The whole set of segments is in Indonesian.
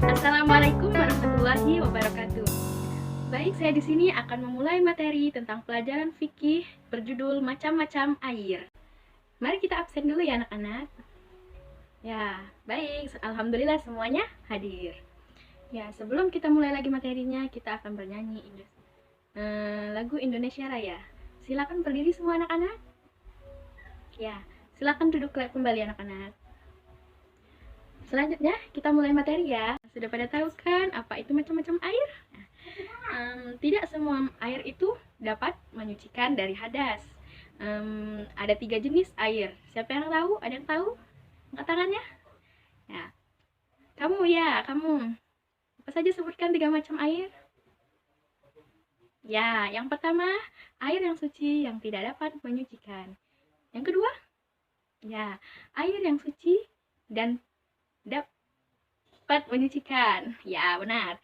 Assalamualaikum warahmatullahi wabarakatuh. Baik, saya di sini akan memulai materi tentang pelajaran fikih berjudul macam-macam air. Mari kita absen dulu ya anak-anak. Ya, baik. Alhamdulillah semuanya hadir. Ya, sebelum kita mulai lagi materinya, kita akan bernyanyi lagu Indonesia Raya. Silakan berdiri semua anak-anak. Ya, silakan duduk kembali anak-anak. Selanjutnya kita mulai materi ya. Sudah pada tahu kan apa itu macam-macam air? Tidak semua air itu dapat menyucikan dari hadas. Ada 3 jenis air. Siapa yang tahu? Ada yang tahu? Angkat tangannya. Ya, kamu. Apa saja sebutkan 3 macam air? Ya, yang pertama air yang suci yang tidak dapat menyucikan. Yang kedua, ya, air yang suci dan dapat menyucikan. Ya, benar.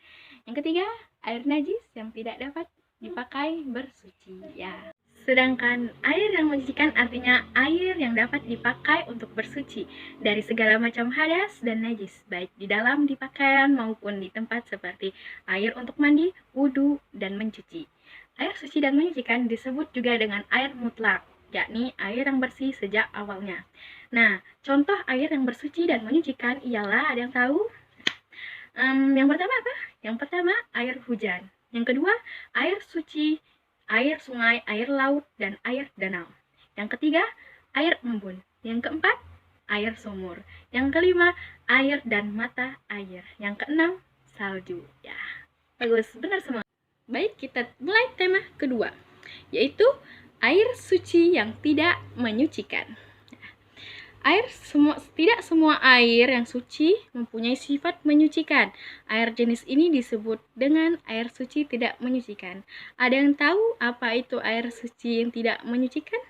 Yang ketiga, air najis yang tidak dapat dipakai bersuci. Ya. Sedangkan air yang menyucikan artinya air yang dapat dipakai untuk bersuci dari segala macam hadas dan najis, baik di dalam di pakaian maupun di tempat seperti air untuk mandi, wudhu, dan mencuci. Air suci dan menyucikan disebut juga dengan air mutlak, yakni air yang bersih sejak awalnya. Nah, contoh air yang bersuci dan menyucikan ialah, ada yang tahu? Yang pertama apa? Yang pertama, air hujan. Yang kedua, air suci, air sungai, air laut, dan air danau. Yang ketiga, air embun. Yang keempat, air sumur. Yang kelima, air dan mata air. Yang keenam, salju. Ya, bagus, benar semua. Baik, kita mulai tema kedua, yaitu air suci yang tidak menyucikan. Tidak semua air yang suci mempunyai sifat menyucikan. Air jenis ini disebut dengan air suci tidak menyucikan. Ada yang tahu apa itu air suci yang tidak menyucikan?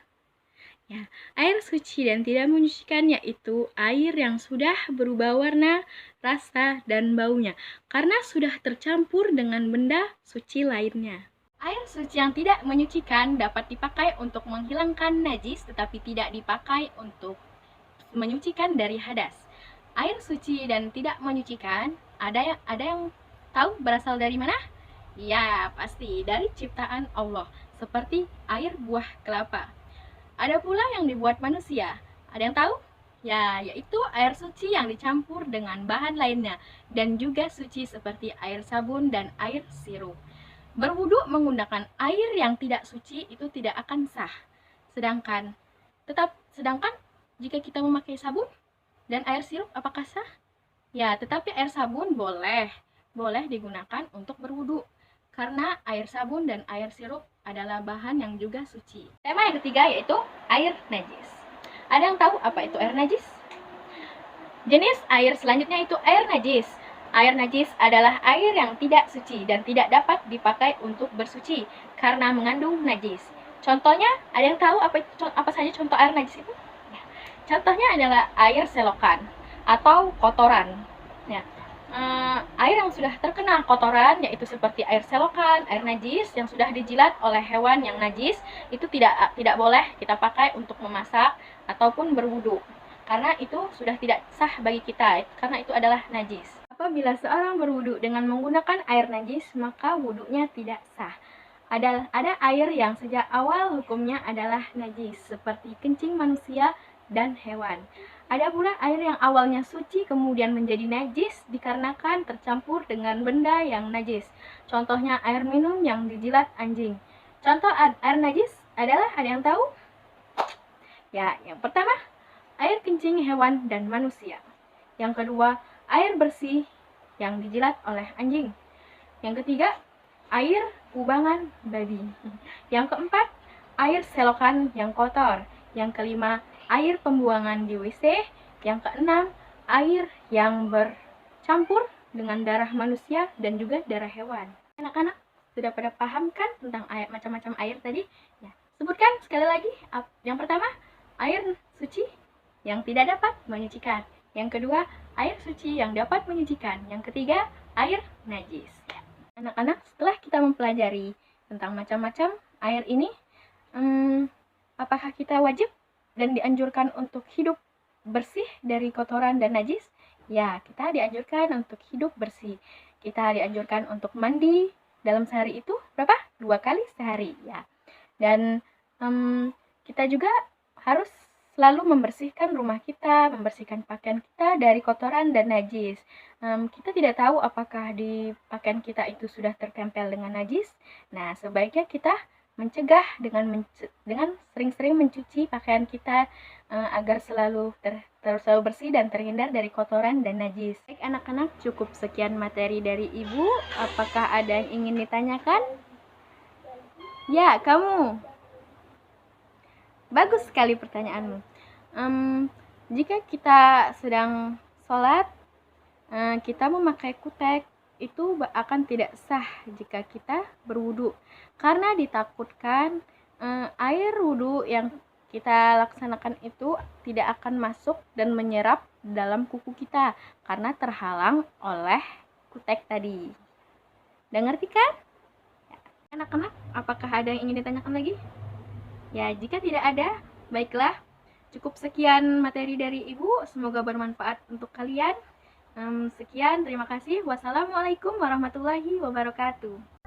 Ya, air suci dan tidak menyucikan yaitu air yang sudah berubah warna, rasa, dan baunya karena sudah tercampur dengan benda suci lainnya. Air suci yang tidak menyucikan dapat dipakai untuk menghilangkan najis tetapi tidak dipakai untuk menyucikan dari hadas. Air suci dan tidak menyucikan, ada yang tahu berasal dari mana? Ya, pasti dari ciptaan Allah, seperti air buah kelapa. Ada pula yang dibuat manusia. Ada yang tahu? Ya, yaitu air suci yang dicampur dengan bahan lainnya dan juga suci seperti air sabun dan air sirup. Berwudu menggunakan air yang tidak suci itu tidak akan sah. Sedangkan jika kita memakai sabun dan air sirup, apakah sah? Ya, tetapi air sabun boleh digunakan untuk berwudu karena air sabun dan air sirup adalah bahan yang juga suci. Tema yang ketiga yaitu air najis. Ada yang tahu apa itu air najis? Jenis air selanjutnya itu air najis. Air najis adalah air yang tidak suci dan tidak dapat dipakai untuk bersuci karena mengandung najis. Contohnya, ada yang tahu apa saja contoh air najis itu? Contohnya adalah air selokan atau kotoran. Ya, air yang sudah terkena kotoran yaitu seperti air selokan, air najis yang sudah dijilat oleh hewan yang najis itu tidak boleh kita pakai untuk memasak ataupun berwudu karena itu sudah tidak sah bagi kita karena itu adalah najis. Apabila seorang berwudu dengan menggunakan air najis maka wudunya tidak sah. Ada air yang sejak awal hukumnya adalah najis seperti kencing manusia dan hewan. Ada pula air yang awalnya suci kemudian menjadi najis dikarenakan tercampur dengan benda yang najis. Contohnya air minum yang dijilat anjing. Contoh air najis adalah, ada yang tahu? Ya, yang pertama, air kencing hewan dan manusia. Yang kedua, air bersih yang dijilat oleh anjing. Yang ketiga, air kubangan babi. Yang keempat, air selokan yang kotor. Yang kelima, air pembuangan di WC. Yang keenam, air yang bercampur dengan darah manusia dan juga darah hewan. Anak-anak sudah pada paham kan tentang macam-macam air tadi? Ya, sebutkan sekali lagi. Yang pertama, air suci yang tidak dapat menyucikan. Yang kedua, air suci yang dapat menyucikan. Yang ketiga, air najis. Anak-anak, setelah kita mempelajari tentang macam-macam air ini, apakah kita wajib dan dianjurkan untuk hidup bersih dari kotoran dan najis? Ya, kita dianjurkan untuk hidup bersih. Kita dianjurkan untuk mandi dalam sehari itu berapa? 2 kali sehari ya. Dan kita juga harus selalu membersihkan rumah kita, membersihkan pakaian kita dari kotoran dan najis. Kita tidak tahu apakah di pakaian kita itu sudah tertempel dengan najis. Nah, sebaiknya kita mencegah dengan sering-sering mencuci pakaian kita agar selalu selalu bersih dan terhindar dari kotoran dan najis. Baik anak-anak, cukup sekian materi dari Ibu. Apakah ada yang ingin ditanyakan? Ya, kamu. Bagus sekali pertanyaanmu. Jika kita sedang sholat, kita memakai kutek, itu akan tidak sah jika kita berwudu, karena ditakutkan air wudu yang kita laksanakan itu tidak akan masuk dan menyerap dalam kuku kita karena terhalang oleh kutek tadi. Udah ngerti kan? Anak-anak, apakah ada yang ingin ditanyakan lagi? Ya, jika tidak ada, baiklah. Cukup sekian materi dari Ibu. Semoga bermanfaat untuk kalian. Sekian, terima kasih. Wassalamualaikum warahmatullahi wabarakatuh.